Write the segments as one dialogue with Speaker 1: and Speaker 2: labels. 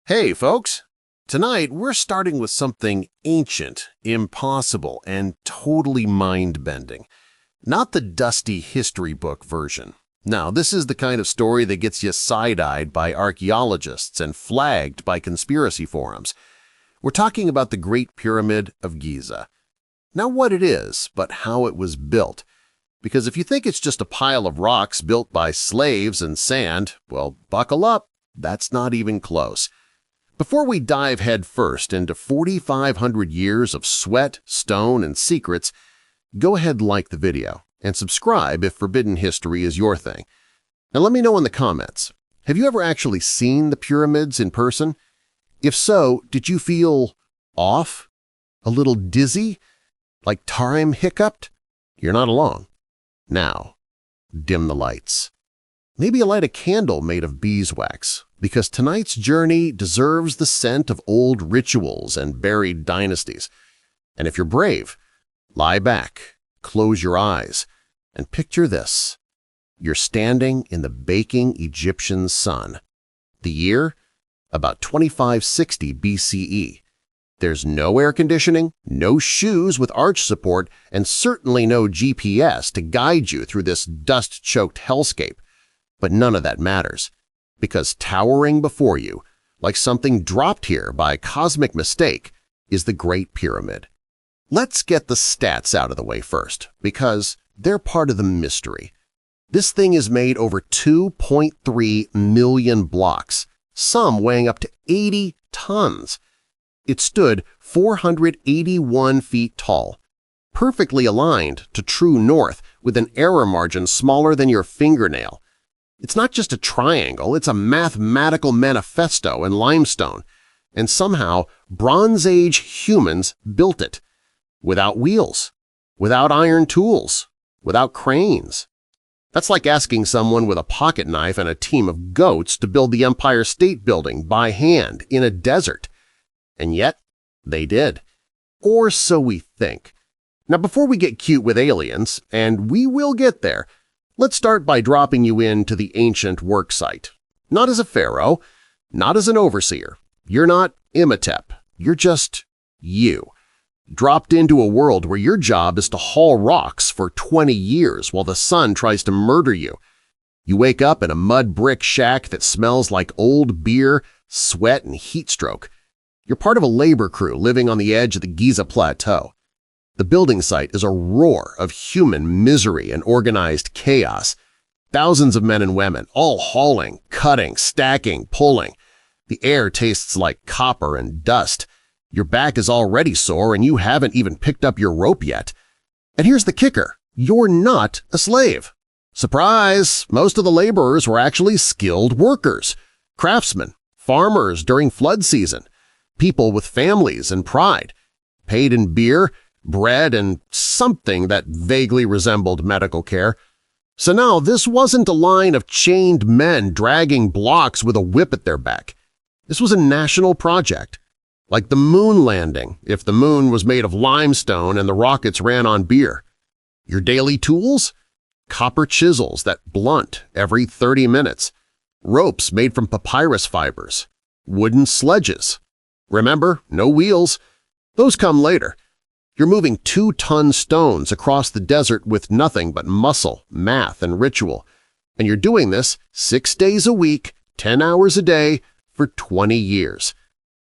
Speaker 1: Hey, folks! Tonight, we're starting with something ancient, impossible, and totally mind-bending. Not the dusty history book version. No, this is the kind of story that gets you side-eyed by archaeologists and flagged by conspiracy forums. We're talking about the Great Pyramid of Giza. Not what it is, but how it was built. Because if you think it's just a pile of rocks built by slaves and sand, well, buckle up. That's not even close. Before we dive headfirst into 4,500 years of sweat, stone, and secrets, go ahead and like the video and subscribe if forbidden history is your thing. Now let me know in the comments, have you ever actually seen the pyramids in person? If so, did you feel off? A little dizzy? Like time hiccuped? You're not alone. Now, dim the lights. Maybe light a candle made of beeswax, because tonight's journey deserves the scent of old rituals and buried dynasties. And if you're brave, lie back, close your eyes, and picture this. You're standing in the baking Egyptian sun. The year? About 2560 BCE. There's no air conditioning, no shoes with arch support, and certainly no GPS to guide you through this dust-choked hellscape. But none of that matters, because towering before you, like something dropped here by cosmic mistake, is the Great Pyramid. Let's get the stats out of the way first, because they're part of the mystery. This thing is made over 2.3 million blocks, some weighing up to 80 tons. It stood 481 feet tall, perfectly aligned to true north with an error margin smaller than your fingernail. It's not just a triangle, it's a mathematical manifesto in limestone, and somehow Bronze Age humans built it. Without wheels, without iron tools, without cranes. That's like asking someone with a pocket knife and a team of goats to build the Empire State Building by hand in a desert. And yet, they did. Or so we think. Now before we get cute with aliens, and we will get there, let's start by dropping you into the ancient work site. Not as a pharaoh, not as an overseer. You're not Imhotep. You're just you. Dropped into a world where your job is to haul rocks for 20 years while the sun tries to murder you. You wake up in a mud brick shack that smells like old beer, sweat, and heat stroke. You're part of a labor crew living on the edge of the Giza Plateau. The building site is a roar of human misery and organized chaos. Thousands of men and women, all hauling, cutting, stacking, pulling. The air tastes like copper and dust. Your back is already sore and you haven't even picked up your rope yet. And here's the kicker. You're not a slave. Surprise! Most of the laborers were actually skilled workers, craftsmen, farmers during flood season, people with families and pride, paid in beer, bread, and something that vaguely resembled medical care. So now this wasn't a line of chained men dragging blocks with a whip at their back. This was a national project, like the moon landing if the moon was made of limestone and the rockets ran on beer. Your daily tools? Copper chisels that blunt every 30 minutes, ropes made from papyrus fibers, wooden sledges. Remember, no wheels. Those come later. You're moving 2-ton stones across the desert with nothing but muscle, math, and ritual. And you're doing this 6 days a week, 10 hours a day, for 20 years.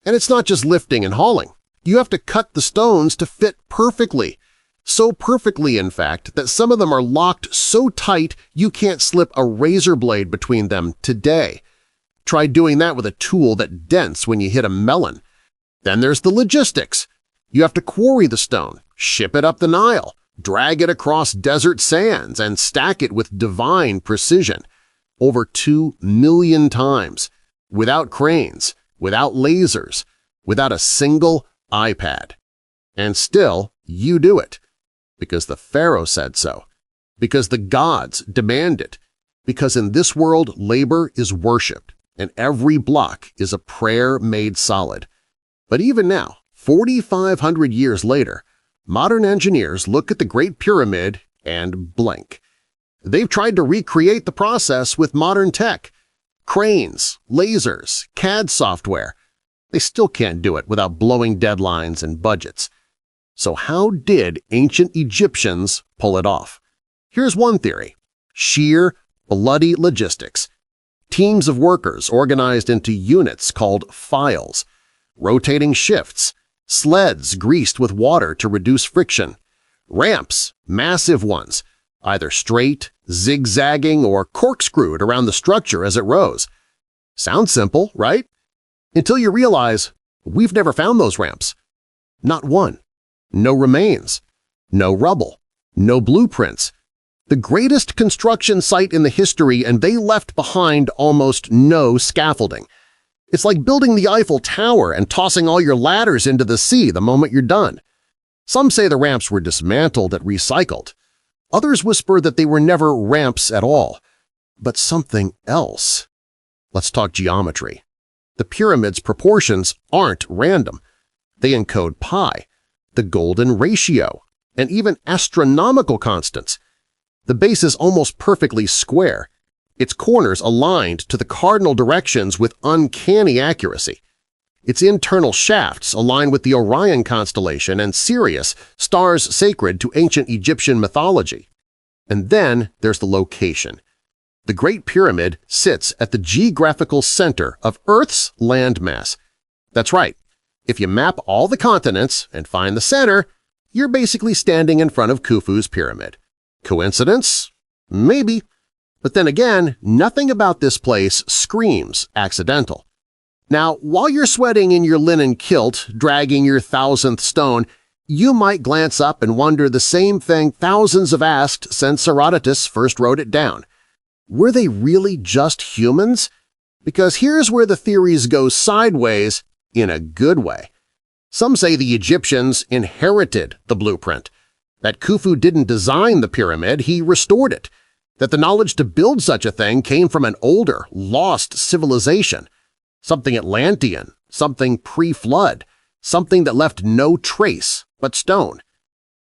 Speaker 1: And it's not just lifting and hauling. You have to cut the stones to fit perfectly. So perfectly, in fact, that some of them are locked so tight you can't slip a razor blade between them today. Try doing that with a tool that dents when you hit a melon. Then there's the logistics. You have to quarry the stone, ship it up the Nile, drag it across desert sands, and stack it with divine precision. Over 2 million times, without cranes, without lasers, without a single iPad. And still, you do it. Because the pharaoh said so. Because the gods demand it. Because in this world, labor is worshipped, and every block is a prayer made solid. But even now, 4,500 years later, modern engineers look at the Great Pyramid and blink. They've tried to recreate the process with modern tech. Cranes, lasers, CAD software. They still can't do it without blowing deadlines and budgets. So how did ancient Egyptians pull it off? Here's one theory: sheer, bloody logistics. Teams of workers organized into units called files, rotating shifts, sleds greased with water to reduce friction, ramps, massive ones, either straight, zigzagging, or corkscrewed around the structure as it rose. Sounds simple, right? Until you realize we've never found those ramps. Not one. No remains. No rubble. No blueprints. The greatest construction site in the history, and they left behind almost no scaffolding. It's like building the Eiffel Tower and tossing all your ladders into the sea the moment you're done. Some say the ramps were dismantled and recycled. Others whisper that they were never ramps at all. But something else. Let's talk geometry. The pyramid's proportions aren't random. They encode pi, the golden ratio, and even astronomical constants. The base is almost perfectly square, its corners aligned to the cardinal directions with uncanny accuracy. Its internal shafts align with the Orion constellation and Sirius, stars sacred to ancient Egyptian mythology. And then there's the location. The Great Pyramid sits at the geographical center of Earth's landmass. That's right. If you map all the continents and find the center, you're basically standing in front of Khufu's pyramid. Coincidence? Maybe. But then again, nothing about this place screams accidental. Now, while you're sweating in your linen kilt, dragging your 1,000th stone, you might glance up and wonder the same thing thousands have asked since Herodotus first wrote it down. Were they really just humans? Because here's where the theories go sideways in a good way. Some say the Egyptians inherited the blueprint, that Khufu didn't design the pyramid, he restored it, that the knowledge to build such a thing came from an older, lost civilization, something Atlantean, something pre-flood, something that left no trace but stone.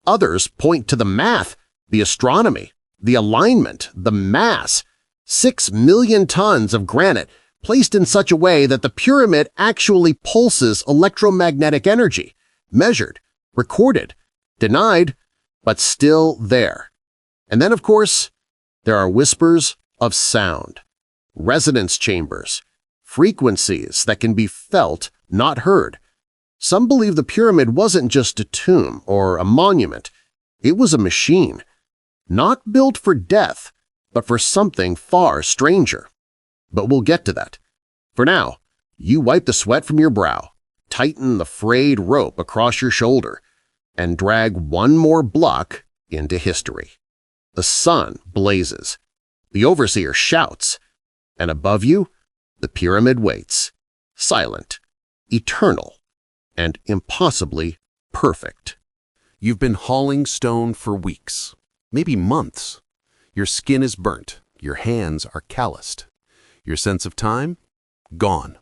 Speaker 1: Others point to the math, the astronomy, the alignment, the mass. 6 million tons of granite placed in such a way that the pyramid actually pulses electromagnetic energy, measured, recorded, denied, but still there. And then, of course, there are whispers of sound, resonance chambers, frequencies that can be felt, not heard. Some believe the pyramid wasn't just a tomb or a monument. It was a machine, not built for death, but for something far stranger. But we'll get to that. For now, you wipe the sweat from your brow, tighten the frayed rope across your shoulder, and drag one more block into history. The sun blazes, the overseer shouts, and above you, the pyramid waits, silent, eternal, and impossibly perfect. You've been hauling stone for weeks, maybe months. Your skin is burnt, your hands are calloused. Your sense of time? Gone.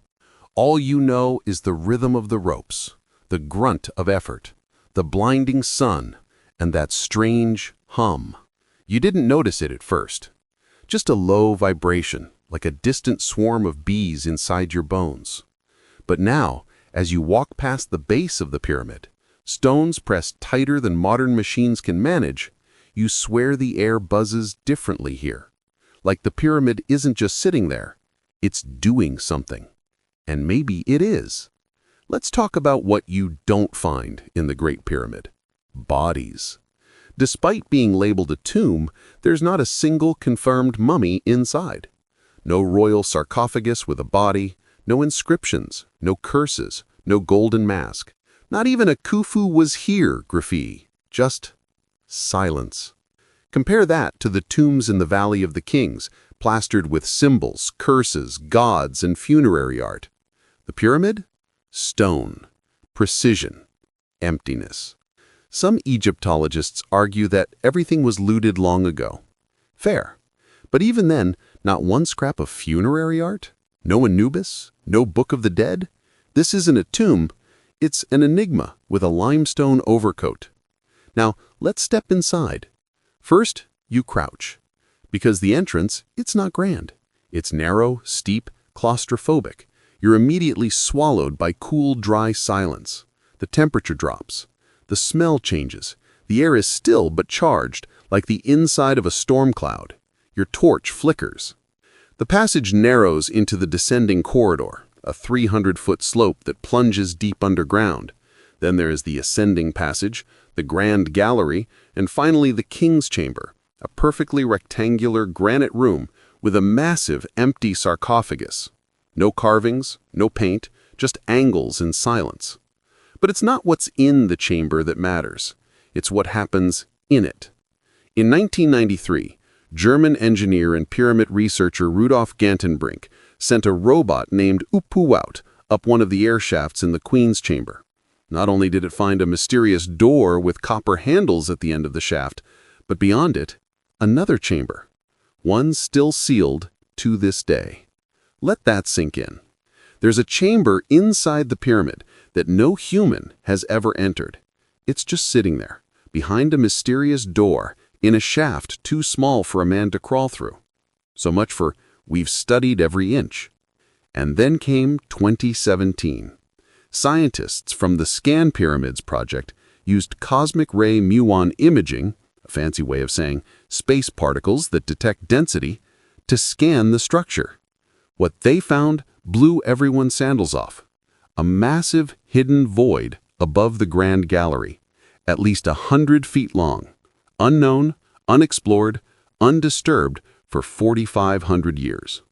Speaker 1: All you know is the rhythm of the ropes, the grunt of effort, the blinding sun, and that strange hum. You didn't notice it at first. Just a low vibration, like a distant swarm of bees inside your bones. But now, as you walk past the base of the pyramid, stones pressed tighter than modern machines can manage, you swear the air buzzes differently here. Like the pyramid isn't just sitting there, it's doing something. And maybe it is. Let's talk about what you don't find in the Great Pyramid: bodies. Despite being labeled a tomb, there's not a single confirmed mummy inside. No royal sarcophagus with a body, no inscriptions, no curses, no golden mask. Not even a "Khufu was here" graffiti. Just silence. Compare that to the tombs in the Valley of the Kings, plastered with symbols, curses, gods, and funerary art. The pyramid? Stone, precision, emptiness. Some Egyptologists argue that everything was looted long ago. Fair. But even then, not one scrap of funerary art? No Anubis? No Book of the Dead? This isn't a tomb, it's an enigma with a limestone overcoat. Now, let's step inside. First, you crouch. Because the entrance, it's not grand. It's narrow, steep, claustrophobic. You're immediately swallowed by cool, dry silence. The temperature drops. The smell changes. The air is still but charged, like the inside of a storm cloud. Your torch flickers. The passage narrows into the descending corridor, a 300-foot slope that plunges deep underground. Then there is the ascending passage, the grand gallery, and finally the king's chamber, a perfectly rectangular granite room with a massive empty sarcophagus. No carvings, no paint, just angles and silence. But it's not what's in the chamber that matters. It's what happens in it. In 1993, German engineer and pyramid researcher Rudolf Gantenbrink sent a robot named Upuwout up one of the air shafts in the Queen's chamber. Not only did it find a mysterious door with copper handles at the end of the shaft, but beyond it, another chamber. One still sealed to this day. Let that sink in. There's a chamber inside the pyramid that no human has ever entered. It's just sitting there, behind a mysterious door, in a shaft too small for a man to crawl through. So much for we've studied every inch. And then came 2017. Scientists from the Scan Pyramids project used cosmic ray muon imaging, a fancy way of saying space particles that detect density, to scan the structure. What they found blew everyone's sandals off. A massive hidden void above the grand gallery, at least 100 feet long, unknown, unexplored, undisturbed for 4,500 years.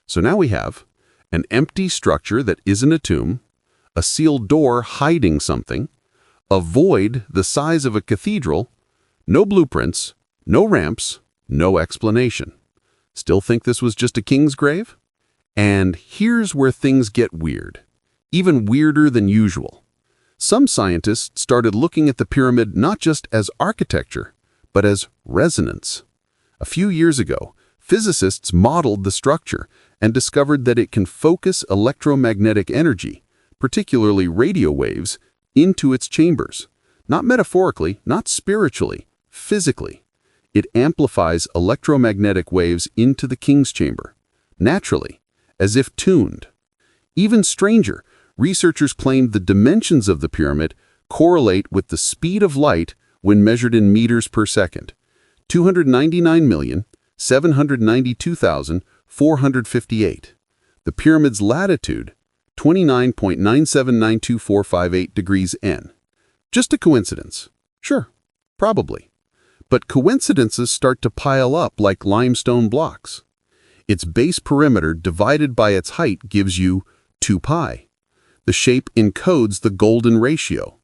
Speaker 1: So now we have an empty structure that isn't a tomb, a sealed door hiding something, a void the size of a cathedral, no blueprints, no ramps, no explanation. Still think this was just a king's grave? And here's where things get weird, even weirder than usual. Some scientists started looking at the pyramid not just as architecture, but as resonance. A few years ago, physicists modeled the structure and discovered that it can focus electromagnetic energy, particularly radio waves, into its chambers. Not metaphorically, not spiritually, physically. It amplifies electromagnetic waves into the king's chamber, naturally, as if tuned. Even stranger, researchers claimed the dimensions of the pyramid correlate with the speed of light when measured in meters per second, 299,792,458. The pyramid's latitude, 29.9792458 degrees N. Just a coincidence? Sure, probably. But coincidences start to pile up like limestone blocks. Its base perimeter divided by its height gives you 2 pi. The shape encodes the golden ratio.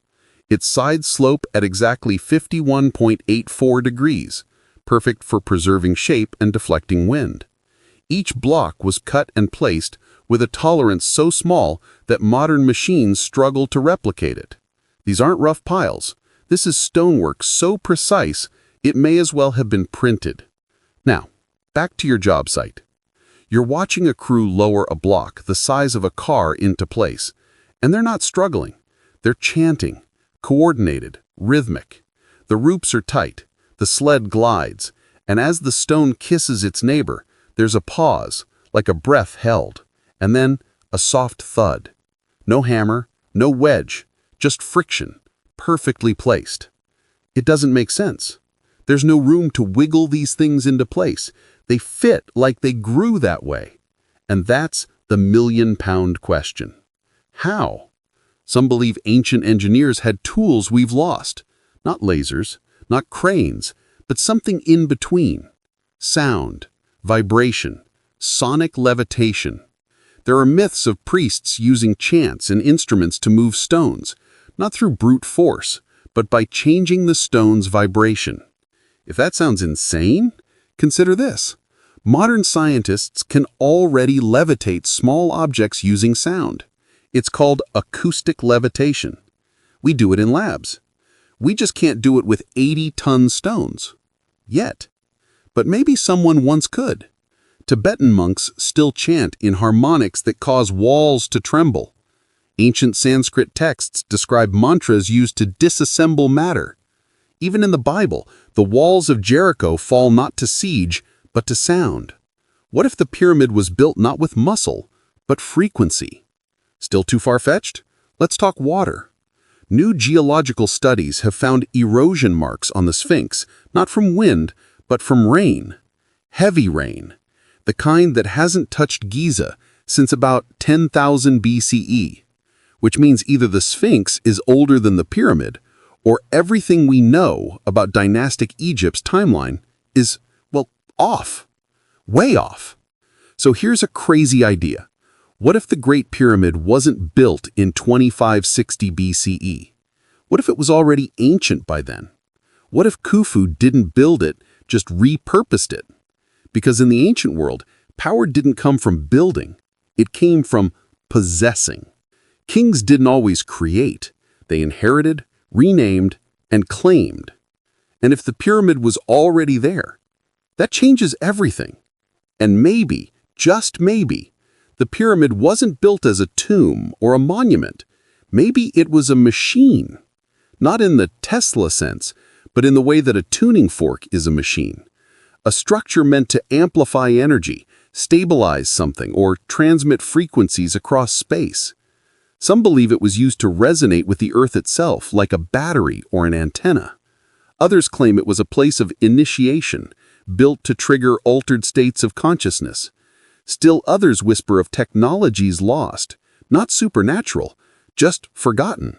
Speaker 1: Its side slope at exactly 51.84 degrees, perfect for preserving shape and deflecting wind. Each block was cut and placed with a tolerance so small that modern machines struggle to replicate it. These aren't rough piles. This is stonework so precise it may as well have been printed. Now, back to your job site. You're watching a crew lower a block the size of a car into place, and they're not struggling. They're chanting, coordinated, rhythmic. The ropes are tight, the sled glides, and as the stone kisses its neighbor, there's a pause, like a breath held, and then a soft thud. No hammer, no wedge, just friction, perfectly placed. It doesn't make sense. There's no room to wiggle these things into place. They fit like they grew that way. And that's the million-pound question. How? Some believe ancient engineers had tools we've lost. Not lasers, not cranes, but something in between. Sound, vibration, sonic levitation. There are myths of priests using chants and instruments to move stones, not through brute force, but by changing the stone's vibration. If that sounds insane, consider this. Modern scientists can already levitate small objects using sound. It's called acoustic levitation. We do it in labs. We just can't do it with 80-ton stones. Yet. But maybe someone once could. Tibetan monks still chant in harmonics that cause walls to tremble. Ancient Sanskrit texts describe mantras used to disassemble matter. Even in the Bible, the walls of Jericho fall not to siege, but to sound. What if the pyramid was built not with muscle,
Speaker 2: But frequency? Still too far-fetched? Let's talk water. New geological studies have found erosion marks on the Sphinx, not from wind, but from rain. Heavy rain. The kind that hasn't touched Giza since about 10,000 BCE. Which means either the Sphinx is older than the pyramid, or everything we know about dynastic Egypt's timeline is, well, off. Way off. So here's a crazy idea. What if the Great Pyramid wasn't built in 2560 BCE? What if it was already ancient by then? What if Khufu didn't build it, just repurposed it? Because in the ancient world, power didn't come from building. It came from possessing. Kings didn't always create. They inherited, renamed, and claimed. And if the pyramid was already there, that changes everything. And maybe, just maybe, the pyramid wasn't built as a tomb or a monument. Maybe it was a machine. Not in the Tesla sense, but in the way that a tuning fork is a machine. A structure meant to amplify energy, stabilize something, or transmit frequencies across space. Some believe it was used to resonate with the Earth itself, like a battery or an antenna. Others claim it was a place of initiation, built to trigger altered states of consciousness. Still others whisper of technologies lost, not supernatural, just forgotten.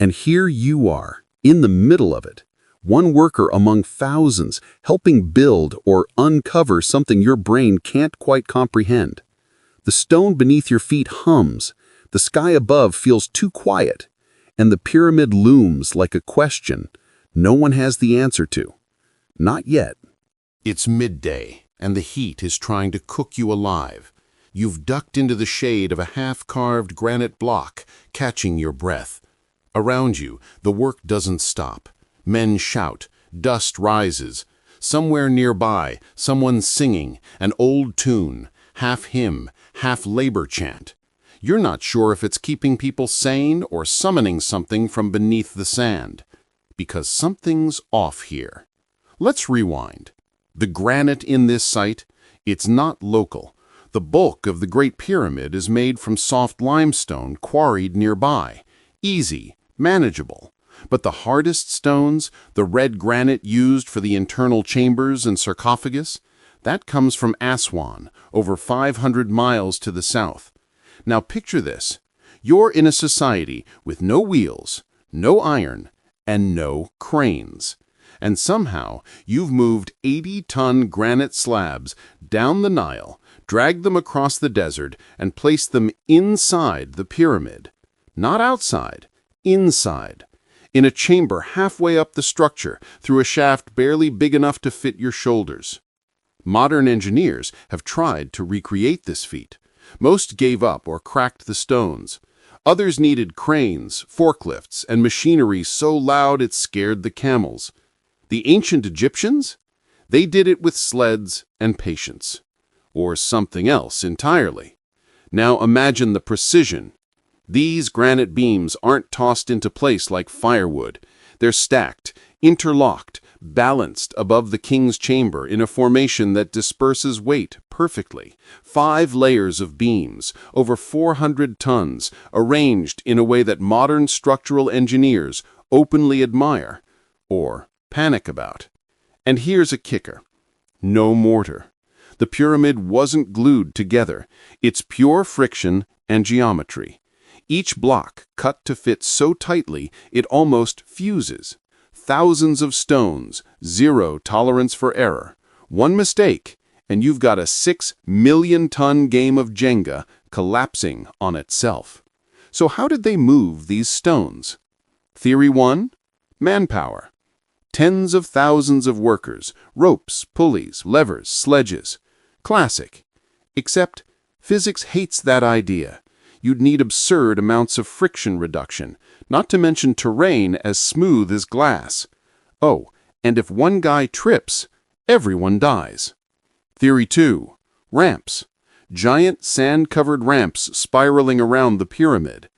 Speaker 2: And here you are, in the middle of it, one worker among thousands, helping build or uncover something your brain can't quite comprehend. The stone beneath your feet hums, the sky above feels too quiet, and the pyramid looms like a question no one has the answer to. Not yet.
Speaker 1: It's midday, and the heat is trying to cook you alive. You've ducked into the shade of a half-carved granite block, catching your breath. Around you, the work doesn't stop. Men shout, dust rises. Somewhere nearby, someone's singing, an old tune, half hymn, half labor chant. You're not sure if it's keeping people sane or summoning something from beneath the sand. Because something's off here. Let's rewind. The granite in this site, it's not local. The bulk of the Great Pyramid is made from soft limestone quarried nearby. Easy, manageable. But the hardest stones, the red granite used for the internal chambers and sarcophagus, that comes from Aswan, over 500 miles to the south. Now picture this. You're in a society with no wheels, no iron, and no cranes. And somehow you've moved 80-ton granite slabs down the Nile, dragged them across the desert, and placed them inside the pyramid. Not outside, inside. In a chamber halfway up the structure, through a shaft barely big enough to fit your shoulders. Modern engineers have tried to recreate this feat. Most gave up or cracked the stones. Others needed cranes, forklifts, and machinery so loud it scared the camels. The ancient Egyptians? They did it with sleds and patience. Or something else entirely. Now imagine the precision. These granite beams aren't tossed into place like firewood. They're stacked, interlocked, balanced above the king's chamber in a formation that disperses weight perfectly. 5 layers of beams, over 400 tons, arranged in a way that modern structural engineers openly admire, or panic about. And here's a kicker. No mortar. The pyramid wasn't glued together. It's pure friction and geometry. Each block cut to fit so tightly it almost fuses. Thousands of stones, zero tolerance for error. One mistake, and you've got a 6-million-ton game of Jenga collapsing on itself. So how did they move these stones? Theory 1? Manpower. Tens of thousands of workers, ropes, pulleys, levers, sledges. Classic. Except physics hates that idea. You'd need absurd amounts of friction reduction, not to mention terrain as smooth as glass. Oh, and if one guy trips, everyone dies. Theory 2. Ramps. Giant sand-covered ramps spiraling around the pyramid.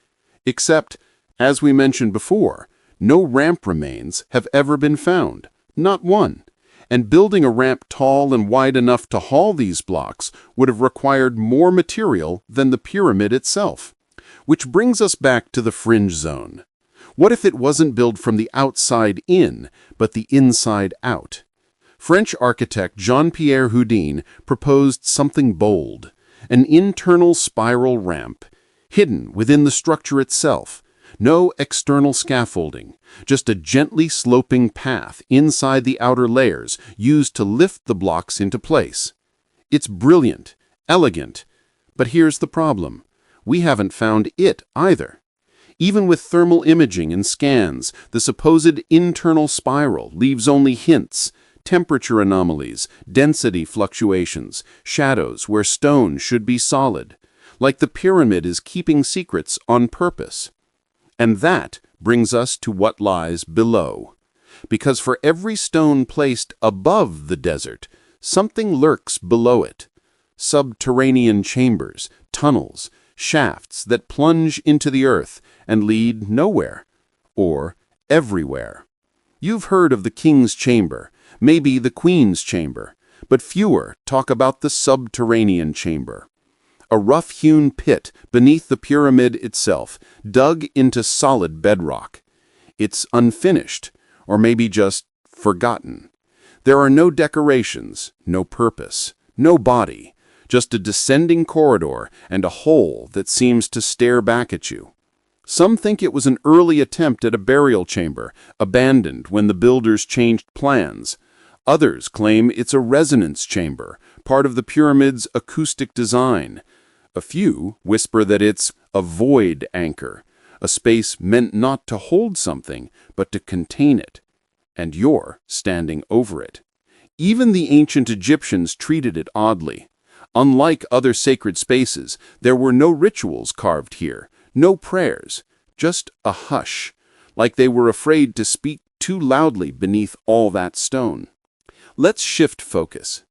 Speaker 1: Except, as we mentioned before, no ramp remains have ever been found. Not one.
Speaker 2: And building a ramp tall and wide enough to haul these blocks would have required more material than the pyramid itself. Which brings us back to the fringe zone. What if it wasn't built from the outside in, but the inside out? French architect Jean-Pierre Houdin proposed something bold, an internal spiral ramp, hidden within the structure itself. No external scaffolding, just a gently sloping path inside the outer layers used to lift the blocks into place. It's brilliant, elegant, but here's the problem. We haven't found it either. Even with thermal imaging and scans, the supposed internal spiral leaves only hints, temperature anomalies, density fluctuations, shadows where stone should be solid, like the pyramid is keeping secrets on purpose. And that brings us to what lies below. Because for every stone placed above the desert, something lurks below it. Subterranean chambers, tunnels, shafts that plunge into the earth and lead nowhere, or everywhere. You've heard of the king's chamber, maybe the queen's chamber, but fewer talk about the subterranean chamber. A rough-hewn pit beneath the pyramid itself, dug into solid bedrock. It's unfinished, or maybe just forgotten. There are no decorations, no purpose, no body, just a descending corridor and a hole that seems to stare back at you. Some think it was an early attempt at a burial chamber, abandoned when the builders changed plans. Others claim it's a resonance chamber, part of the pyramid's acoustic design. A few whisper that it's a void anchor, a space meant not to hold something, but to contain it. And you're standing over it. Even the ancient Egyptians treated it oddly. Unlike other sacred spaces, there were no rituals carved here, no prayers, just a hush, like they were afraid to speak too loudly beneath all that stone. Let's shift focus.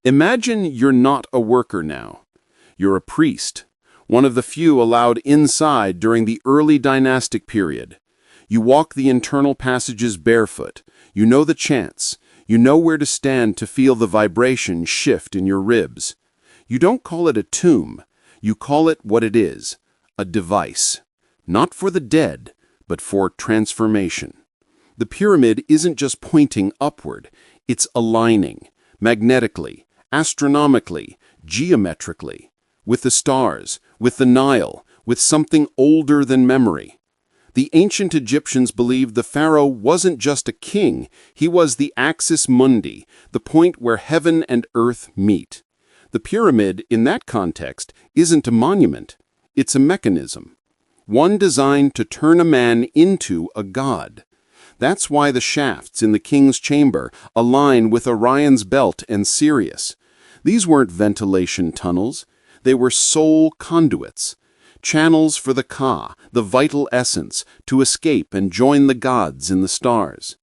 Speaker 2: Imagine you're not a worker now. You're a priest, one of the few allowed inside during the early dynastic period. You walk the internal passages barefoot. You know the chants. You know where to stand to feel the vibration shift in your ribs. You don't call it a tomb. You call it what it is, a device. Not for the dead, but for transformation. The pyramid isn't just pointing upward. It's aligning, magnetically, astronomically, geometrically. With the stars, with the Nile, with something older than memory. The ancient Egyptians believed the pharaoh wasn't just a king, he was the axis mundi, the point where heaven and earth meet. The pyramid, in that context, isn't a monument, it's a mechanism. One designed to turn a man into a god. That's why the shafts in the king's chamber align with Orion's belt and Sirius. These weren't ventilation tunnels. They were soul conduits, channels for the Ka, the vital essence, to escape and join the gods in the stars.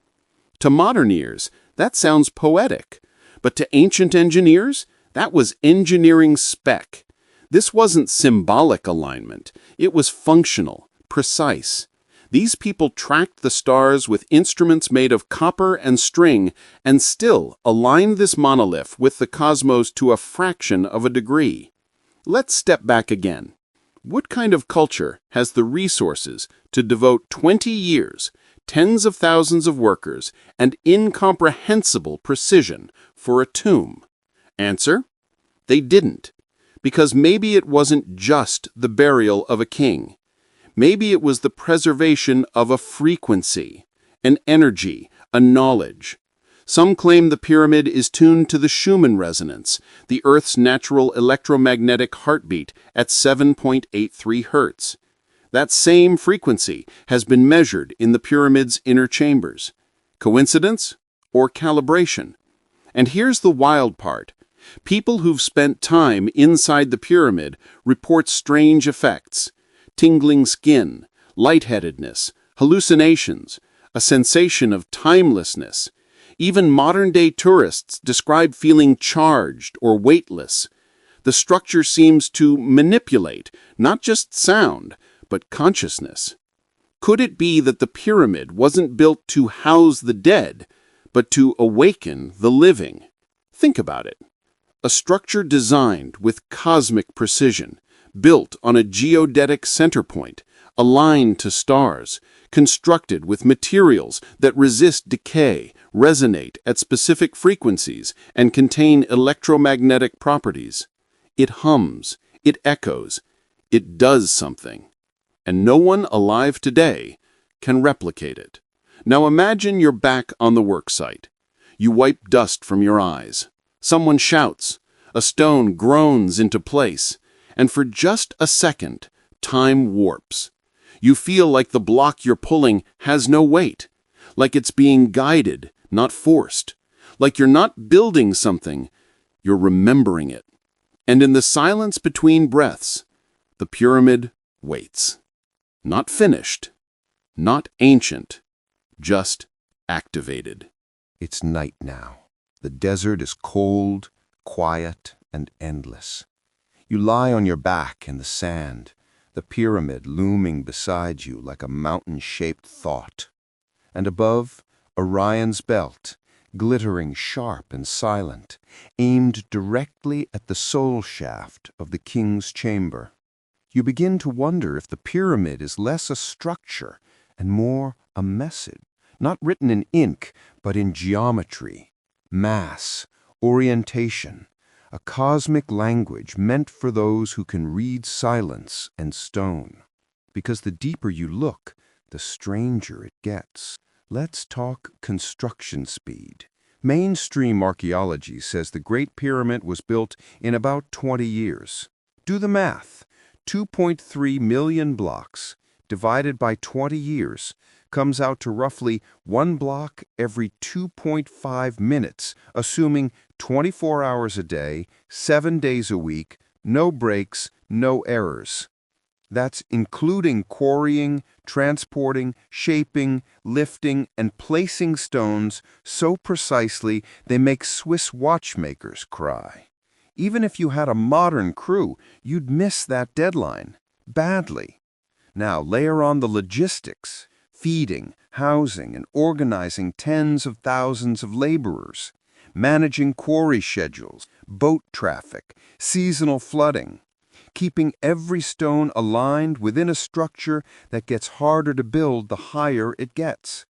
Speaker 2: To modern ears, that sounds poetic, but to ancient engineers, that was engineering spec. This wasn't symbolic alignment, it was functional, precise. These people tracked the stars with instruments made of copper and string and still aligned this monolith with the cosmos to a fraction of a degree. Let's step back again. What kind of culture has the resources to devote 20 years, tens of thousands of workers, and incomprehensible precision for a tomb? Answer: they didn't. Because maybe it wasn't just the burial of a king. Maybe it was the preservation of a frequency, an energy, a knowledge. Some claim the pyramid is tuned to the Schumann resonance, the Earth's natural electromagnetic heartbeat at 7.83 Hertz. That same frequency has been measured in the pyramid's inner chambers. Coincidence or calibration? And here's the wild part. People who've spent time inside the pyramid report strange effects. Tingling skin, lightheadedness, hallucinations, a sensation of timelessness. Even modern-day tourists describe feeling charged or weightless. The structure seems to manipulate not just sound, but consciousness. Could it be that the pyramid wasn't built to house the dead, but to awaken the living. Think about it. A structure designed with cosmic precision, built on a geodetic center point, aligned to stars, constructed with materials that resist decay, resonate at specific frequencies, and contain electromagnetic properties. It hums, it echoes, it does something. And no one alive today can replicate it. Now imagine you're back on the worksite. You wipe dust from your eyes. Someone shouts. A stone groans into place. And for just a second, time warps. You feel like the block you're pulling has no weight. Like it's being guided, not forced. Like you're not building something, you're remembering it. And in the silence between breaths, the pyramid waits. Not finished, not ancient, just activated.
Speaker 3: It's night now. The desert is cold, quiet, and endless. You lie on your back in the sand, the pyramid looming beside you like a mountain-shaped thought. And above, Orion's belt, glittering sharp and silent, aimed directly at the soul shaft of the king's chamber. You begin to wonder if the pyramid is less a structure and more a message, not written in ink, but in geometry, mass, orientation, a cosmic language meant for those who can read silence and stone. Because the deeper you look, the stranger it gets. Let's talk construction speed. Mainstream archaeology says the Great Pyramid was built in about 20 years. Do the math. 2.3 million blocks divided by 20 years comes out to roughly 1 block every 2.5 minutes, assuming 24 hours a day, 7 days a week, no breaks, no errors. That's including quarrying, transporting, shaping, lifting, and placing stones so precisely they make Swiss watchmakers cry. Even if you had a modern crew, you'd miss that deadline badly. Now layer on the logistics, feeding, housing, and organizing tens of thousands of laborers, managing quarry schedules, boat traffic, seasonal flooding, keeping every stone aligned within a structure that gets harder to build the higher it gets.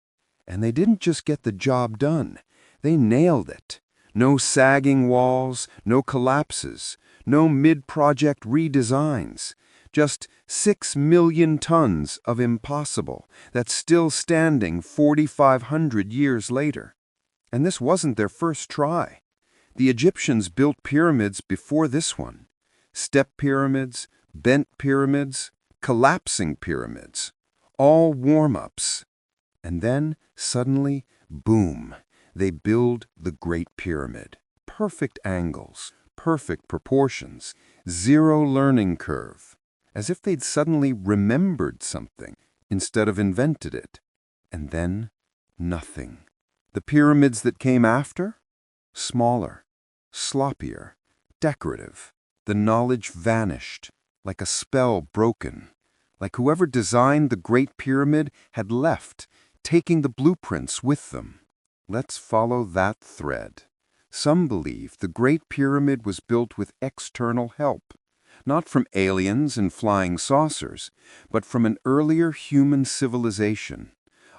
Speaker 3: And they didn't just get the job done, they nailed it. No sagging walls, no collapses, no mid-project redesigns. Just 6 million tons of impossible that's still standing 4,500 years later. And this wasn't their first try. The Egyptians built pyramids before this one. Step pyramids, bent pyramids, collapsing pyramids. All warm-ups. And then, suddenly, boom. They build the Great Pyramid. Perfect angles, perfect proportions, zero learning curve. As if they'd suddenly remembered something instead of invented it. And then, nothing. The pyramids that came after? Smaller, sloppier, decorative. The knowledge vanished, like a spell broken. Like whoever designed the Great Pyramid had left, taking the blueprints with them. Let's follow that thread. Some believe the Great Pyramid was built with external help, not from aliens and flying saucers, but from an earlier human civilization,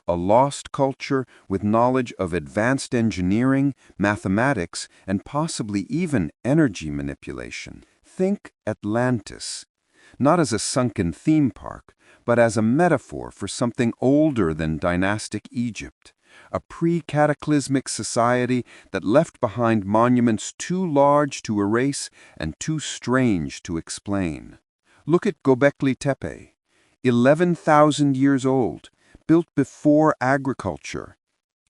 Speaker 3: a lost culture with knowledge of advanced engineering, mathematics, and possibly even energy manipulation. Think Atlantis, not as a sunken theme park, but as a metaphor for something older than dynastic Egypt. A pre-cataclysmic society that left behind monuments too large to erase and too strange to explain. Look at Göbekli Tepe, 11,000 years old, built before agriculture.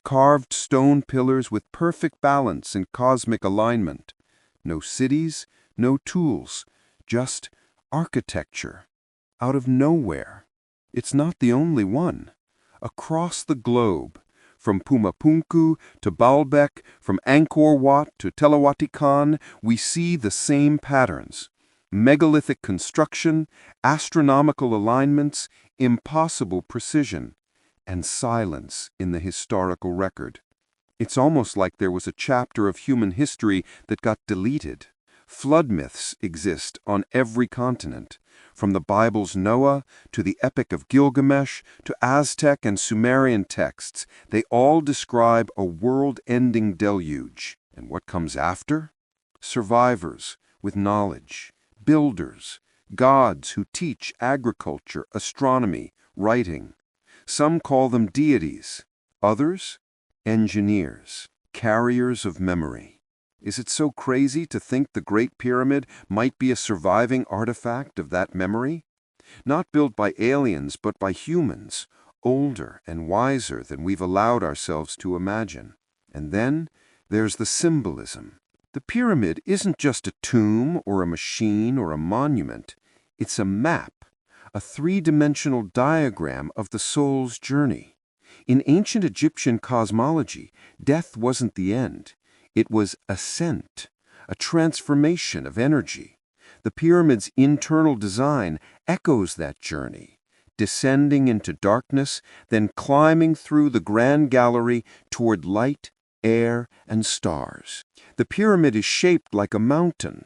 Speaker 3: Carved stone pillars with perfect balance and cosmic alignment. No cities, no tools, just architecture. Out of nowhere. It's not the only one. Across the globe, from Pumapunku to Baalbek, from Angkor Wat to Teotihuacan, we see the same patterns. Megalithic construction, astronomical alignments, impossible precision, and silence in the historical record. It's almost like there was a chapter of human history that got deleted. Flood myths exist on every continent, from the Bible's Noah to the Epic of Gilgamesh to Aztec and Sumerian texts. They all describe a world-ending deluge. And what comes after? Survivors with knowledge, builders, gods who teach agriculture, astronomy, writing. Some call them deities, others engineers, carriers of memory. Is it so crazy to think the Great Pyramid might be a surviving artifact of that memory? Not built by aliens, but by humans, older and wiser than we've allowed ourselves to imagine. And then there's the symbolism. The pyramid isn't just a tomb or a machine or a monument. It's a map, a three-dimensional diagram of the soul's journey. In ancient Egyptian cosmology, death wasn't the end. It was ascent, a transformation of energy. The pyramid's internal design echoes that journey, descending into darkness, then climbing through the grand gallery toward light, air, and stars. The pyramid is shaped like a mountain.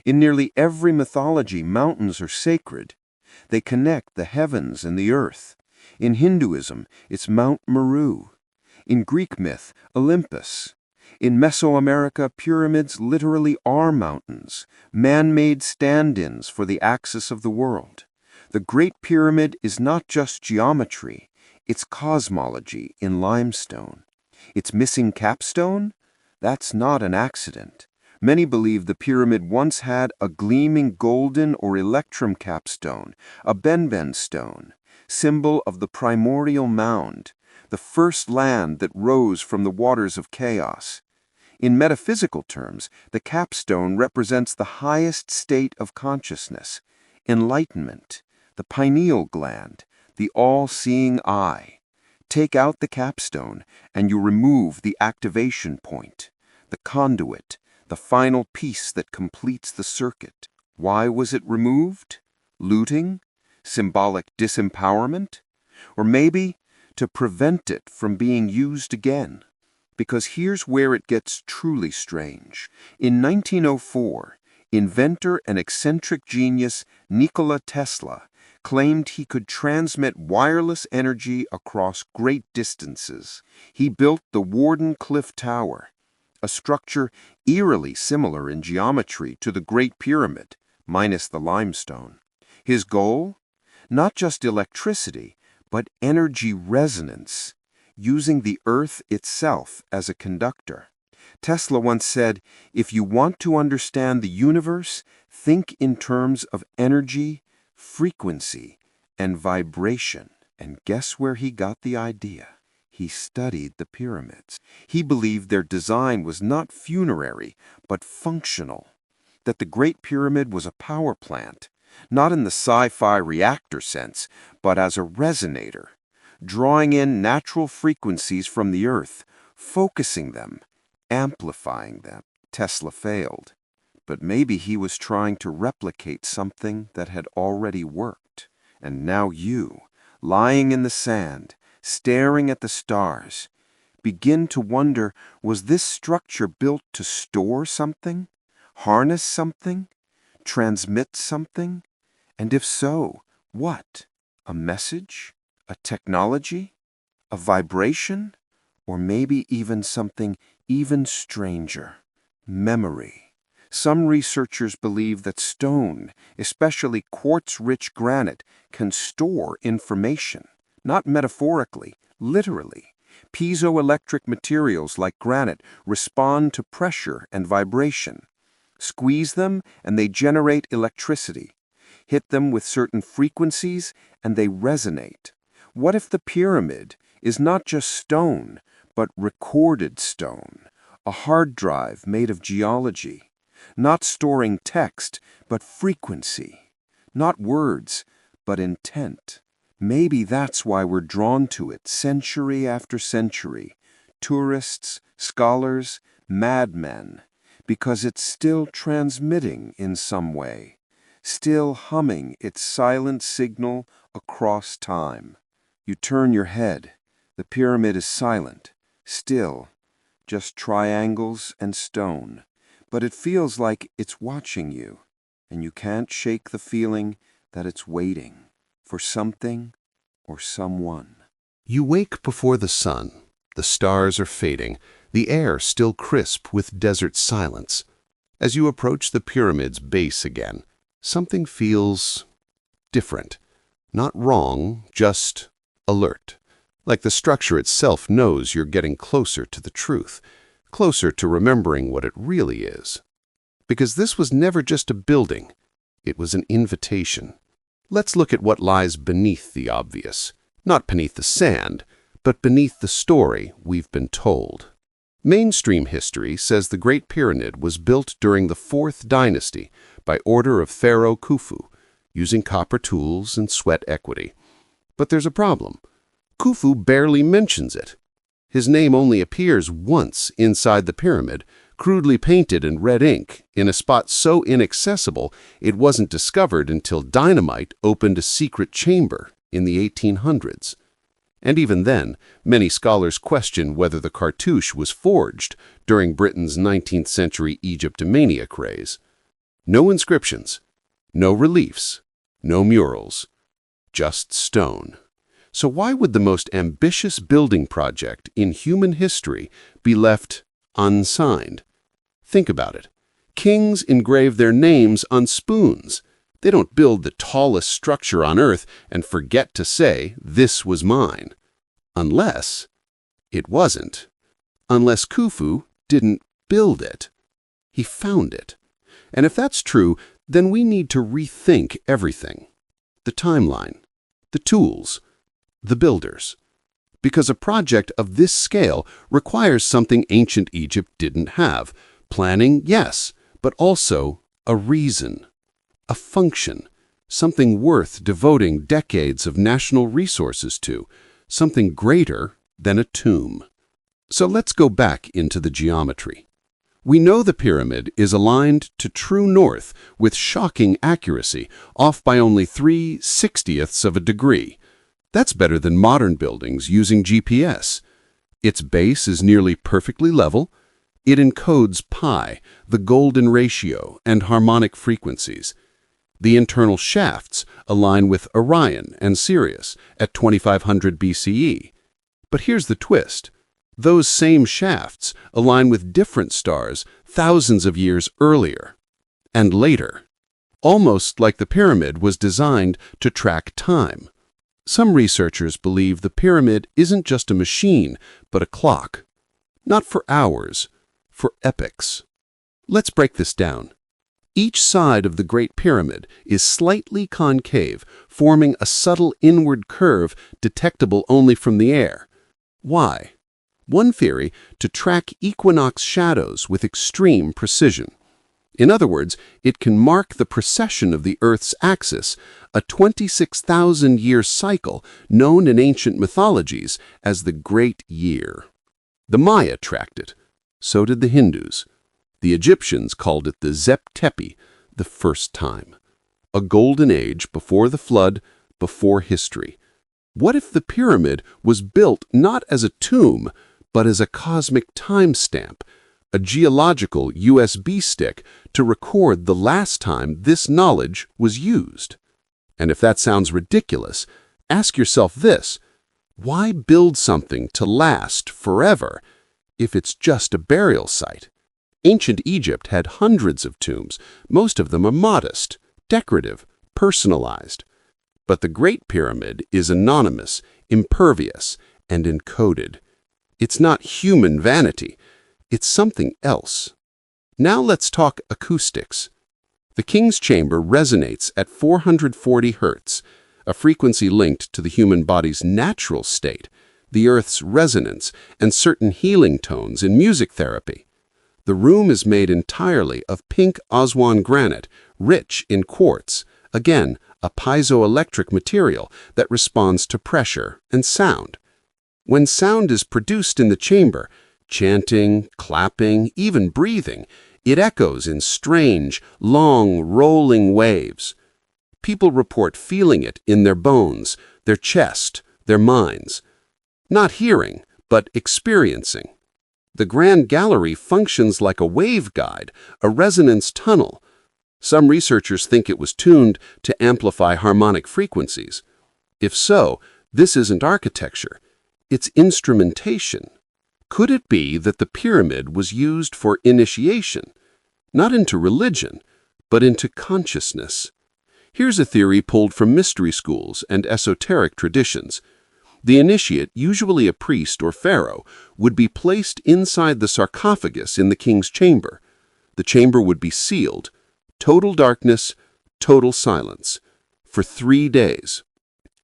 Speaker 3: In nearly every mythology, mountains are sacred. They connect the heavens and the earth. In Hinduism, it's Mount Meru. In Greek myth, Olympus. In Mesoamerica, pyramids literally are mountains, man-made stand-ins for the axis of the world. The Great Pyramid is not just geometry, it's cosmology in limestone. Its missing capstone? That's not an accident. Many believe the pyramid once had a gleaming golden or electrum capstone, a benben stone, symbol of the primordial mound, the first land that rose from the waters of chaos. In metaphysical terms, the capstone represents the highest state of consciousness, enlightenment, the pineal gland, the all-seeing eye. Take out the capstone, and you remove the activation point, the conduit, the final piece that completes the circuit. Why was it removed? Looting? Symbolic disempowerment? Or maybe to prevent it from being used again? Because here's where it gets truly strange. In 1904, inventor and eccentric genius Nikola Tesla claimed he could transmit wireless energy across great distances. He built the Wardenclyffe Tower, a structure eerily similar in geometry to the Great Pyramid, minus the limestone. His goal? Not just electricity, but energy resonance, using the Earth itself as a conductor. Tesla once said, "If you want to understand the universe, think in terms of energy, frequency, and vibration." And guess where he got the idea? He studied the pyramids. He believed their design was not funerary, but functional. That the Great Pyramid was a power plant, not in the sci-fi reactor sense, but as a resonator, drawing in natural frequencies from the Earth, focusing them, amplifying them. Tesla failed. But maybe he was trying to replicate something that had already worked. And now you, lying in the sand, staring at the stars, begin to wonder, was this structure built to store something? Harness something? Transmit something? And if so, what? A message? A technology? A vibration? Or maybe even something even stranger? Memory. Some researchers believe that stone, especially quartz-rich granite, can store information, not metaphorically, literally. Piezoelectric materials like granite respond to pressure and vibration. Squeeze them and they generate electricity. Hit them with certain frequencies and they resonate. What if the pyramid is not just stone, but recorded stone, a hard drive made of geology, not storing text, but frequency, not words, but intent? Maybe that's why we're drawn to it century after century, tourists, scholars, madmen, because it's still transmitting in some way, still humming its silent signal across time. You turn your head. The pyramid is silent, still, just triangles and stone, but it feels like it's watching you, and you can't shake the feeling that it's waiting for something or someone.
Speaker 1: You wake before the sun. The stars are fading, the air still crisp with desert silence. As you approach the pyramid's base again, something feels different. Not wrong, just alert. Like the structure itself knows you're getting closer to the truth, closer to remembering what it really is. Because this was never just a building, it was an invitation. Let's look at what lies beneath the obvious. Not beneath the sand, but beneath the story we've been told. Mainstream history says the Great Pyramid was built during the 4th dynasty by order of Pharaoh Khufu, using copper tools and sweat equity. But there's a problem. Khufu barely mentions it. His name only appears once inside the pyramid, crudely painted in red ink, in a spot so inaccessible it wasn't discovered until dynamite opened a secret chamber in the 1800s. And even then, many scholars question whether the cartouche was forged during Britain's 19th century Egyptomania craze. No inscriptions, no reliefs, no murals, just stone. So why would the most ambitious building project in human history be left unsigned? Think about it. Kings engrave their names on spoons. They don't build the tallest structure on earth and forget to say, "This was mine." Unless it wasn't. Unless Khufu didn't build it. He found it. And if that's true, then we need to rethink everything. The timeline, the tools, the builders. Because a project of this scale requires something ancient Egypt didn't have. Planning, yes, but also a reason. A function, something worth devoting decades of national resources to, something greater than a tomb. So let's go back into the geometry. We know the pyramid is aligned to true north with shocking accuracy, off by only 3/60ths of a degree. That's better than modern buildings using GPS. Its base is nearly perfectly level. It encodes pi, the golden ratio, and harmonic frequencies. The internal shafts align with Orion and Sirius at 2500 BCE. But here's the twist. Those same shafts align with different stars thousands of years earlier and later, almost like the pyramid was designed to track time. Some researchers believe the pyramid isn't just a machine, but a clock. Not for hours, for epochs. Let's break this down. Each side of the Great Pyramid is slightly concave, forming a subtle inward curve detectable only from the air. Why? One theory, to track equinox shadows with extreme precision. In other words, it can mark the precession of the Earth's axis, a 26,000-year cycle known in ancient mythologies as the Great Year. The Maya tracked it. So did the Hindus. The Egyptians called it the Zep Tepi, the first time. A golden age before the flood, before history. What if the pyramid was built not as a tomb, but as a cosmic timestamp, a geological USB stick to record the last time this knowledge was used? And if that sounds ridiculous, ask yourself this: why build something to last forever if it's just a burial site? Ancient Egypt had hundreds of tombs. Most of them are modest, decorative, personalized. But the Great Pyramid is anonymous, impervious, and encoded. It's not human vanity. It's something else. Now let's talk acoustics. The King's Chamber resonates at 440 Hz, a frequency linked to the human body's natural state, the Earth's resonance, and certain healing tones in music therapy. The room is made entirely of pink Aswan granite, rich in quartz, again, a piezoelectric material that responds to pressure and sound. When sound is produced in the chamber, chanting, clapping, even breathing, it echoes in strange, long, rolling waves. People report feeling it in their bones, their chest, their minds. Not hearing, but experiencing.
Speaker 2: The Grand Gallery functions like a waveguide, a resonance tunnel. Some researchers think it was tuned to amplify harmonic frequencies. If so, this isn't architecture. It's instrumentation. Could it be that the pyramid was used for initiation, not into religion, but into consciousness? Here's a theory pulled from mystery schools and esoteric traditions. The initiate, usually a priest or pharaoh, would be placed inside the sarcophagus in the king's chamber. The chamber would be sealed. Total darkness, total silence, for 3 days.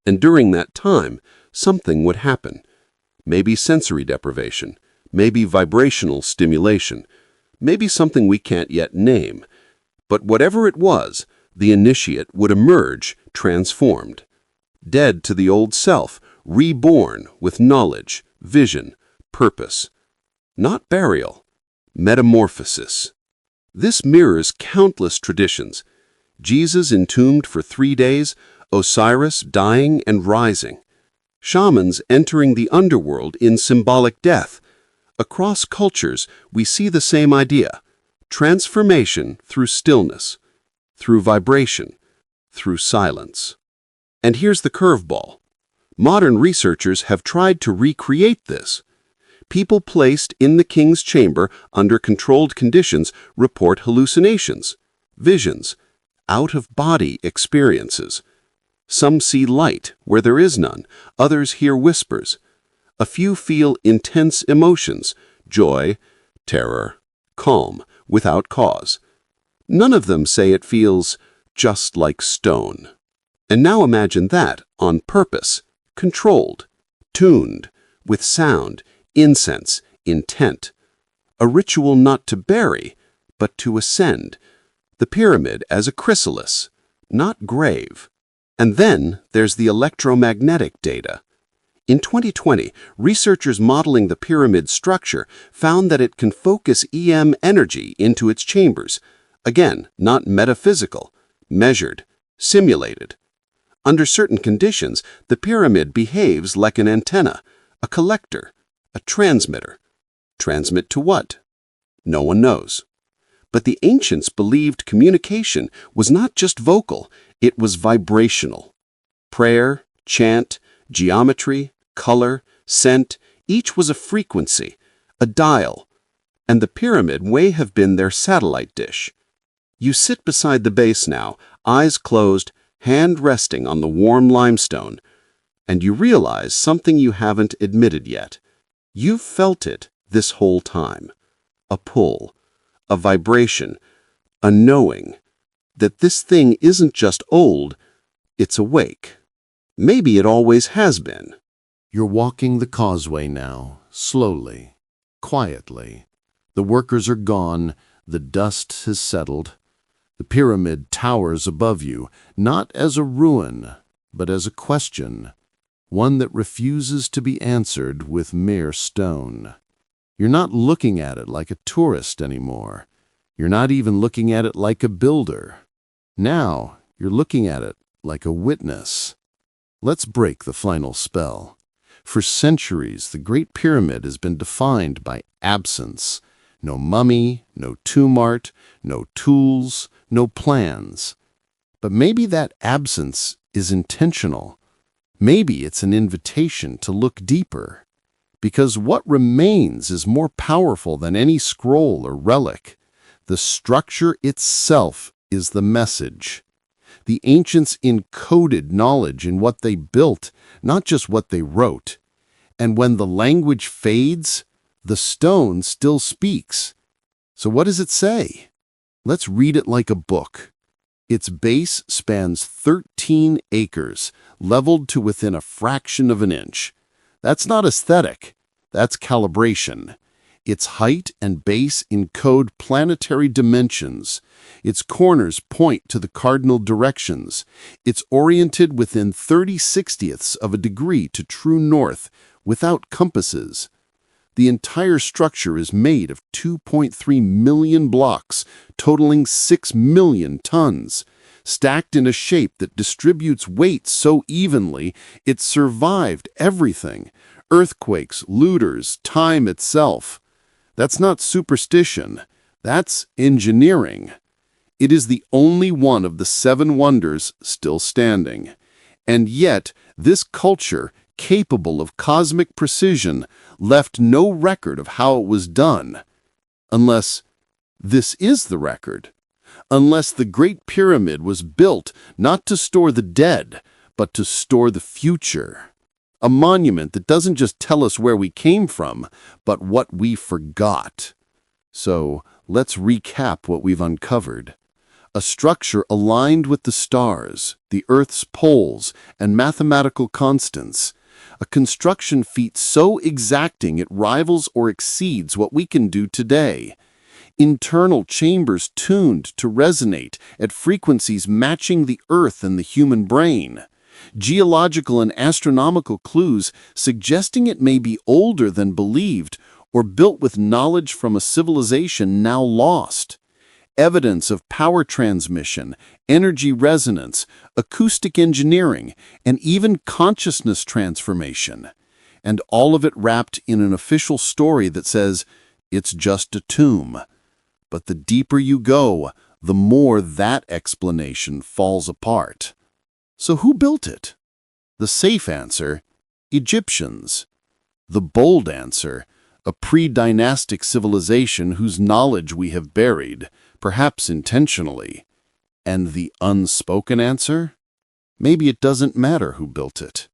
Speaker 2: And during that time, something would happen. Maybe sensory deprivation, maybe vibrational stimulation, maybe something we can't yet name. But whatever it was, the initiate would emerge transformed. Dead to the old self, reborn with knowledge, vision, purpose. Not burial, metamorphosis. This mirrors countless traditions. Jesus entombed for 3 days, Osiris dying and rising. Shamans entering the underworld in symbolic death. Across cultures, we see the same idea. Transformation through stillness, through vibration, through silence. And here's the curveball. Modern researchers have tried to recreate this. People placed in the king's chamber under controlled conditions report hallucinations, visions, out-of-body experiences. Some see light where there is none, others hear whispers. A few feel intense emotions, joy, terror, calm, without cause. None of them say it feels just like stone. And now imagine that on purpose, controlled, tuned, with sound, incense, intent. A ritual not to bury, but to ascend. The pyramid as a chrysalis, not grave. And then there's the electromagnetic data. In 2020, researchers modeling the pyramid structure found that it can focus EM energy into its chambers. Again, not metaphysical, measured, simulated. Under certain conditions, the pyramid behaves like an antenna, a collector, a transmitter. Transmit to what? No one knows. But the ancients believed communication was not just vocal, it was vibrational. Prayer, chant, geometry, color, scent, each was a frequency, a dial, and the pyramid may have been their satellite dish. You sit beside the base now, eyes closed, hand resting on the warm limestone, and you realize something you haven't admitted yet. You've felt it this whole time. A pull, a vibration, a knowing that this thing isn't just old, it's awake. Maybe it always has been.
Speaker 1: You're walking the causeway now, slowly, quietly. The workers are gone, the dust has settled. The pyramid towers above you, not as a ruin, but as a question, one that refuses to be answered with mere stone. You're not looking at it like a tourist anymore. You're not even looking at it like a builder. Now, you're looking at it like a witness. Let's break the final spell. For centuries, the Great Pyramid has been defined by absence. No mummy, no tomb art, no tools, no plans. But maybe that absence is intentional. Maybe it's an invitation to look deeper. Because what remains is more powerful than any scroll or relic. The structure itself is the message. The ancients encoded knowledge in what they built, not just what they wrote. And when the language fades, the stone still speaks. So what does it say? Let's read it like a book. Its base spans 13 acres, leveled to within a fraction of an inch. That's not aesthetic, that's calibration. Its height and base encode planetary dimensions. Its corners point to the cardinal directions. It's oriented within 30/60ths of a degree to true north, without compasses. The entire structure is made of 2.3 million blocks, totaling 6 million tons, stacked in a shape that distributes weight so evenly it survived everything: earthquakes, looters, time itself.
Speaker 2: That's not superstition. That's engineering. It is the only one of the 7 wonders still standing. And yet, this culture, capable of cosmic precision, left no record of how it was done. Unless this is the record. Unless the Great Pyramid was built not to store the dead, but to store the future. A monument that doesn't just tell us where we came from, but what we forgot. So, let's recap what we've uncovered. A structure aligned with the stars, the Earth's poles, and mathematical constants. A construction feat so exacting it rivals or exceeds what we can do today. Internal chambers tuned to resonate at frequencies matching the Earth and the human brain. Geological and astronomical clues suggesting it may be older than believed or built with knowledge from a civilization now lost. Evidence of power transmission, energy resonance, acoustic engineering, and even consciousness transformation. And all of it wrapped in an official story that says, it's just a tomb. But the deeper you go, the more that explanation falls apart. So who built it? The safe answer, Egyptians. The bold answer, a pre-dynastic civilization whose knowledge we have buried, perhaps intentionally. And the unspoken answer? Maybe it doesn't matter who built it.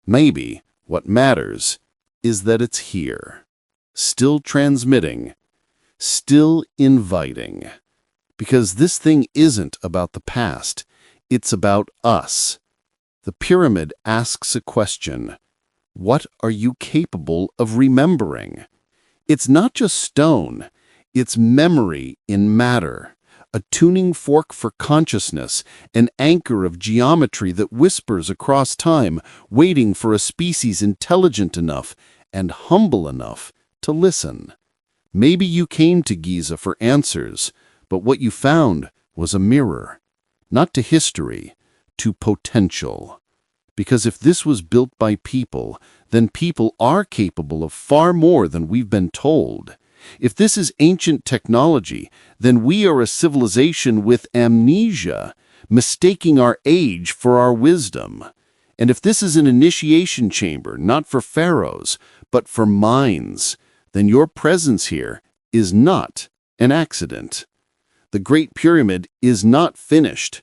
Speaker 2: Maybe what matters is that it's here, still transmitting, still inviting. Because this thing isn't about the past, it's about us. The pyramid asks a question. What are you capable of remembering? It's not just stone, it's memory in matter, a tuning fork for consciousness, an anchor of geometry that whispers across time, waiting for a species intelligent enough and humble enough to listen. Maybe you came to Giza for answers, but what you found was a mirror. Not to history, to potential. Because if this was built by people, then people are capable of far more than we've been told. If this is ancient technology, then we are a civilization with amnesia, mistaking our age for our wisdom. And if this is an initiation chamber, not for pharaohs, but for minds, then your presence here is not an accident. The Great Pyramid is not finished.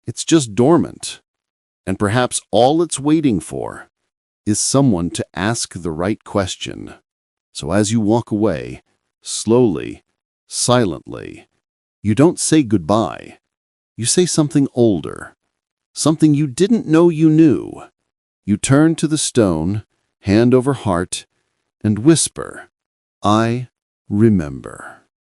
Speaker 2: It's just dormant. And perhaps all it's waiting for is someone to ask the right question. So as you walk away, slowly, silently, you don't say goodbye. You say something older, something you didn't know you knew. You turn to the stone, hand over heart, and whisper, I remember.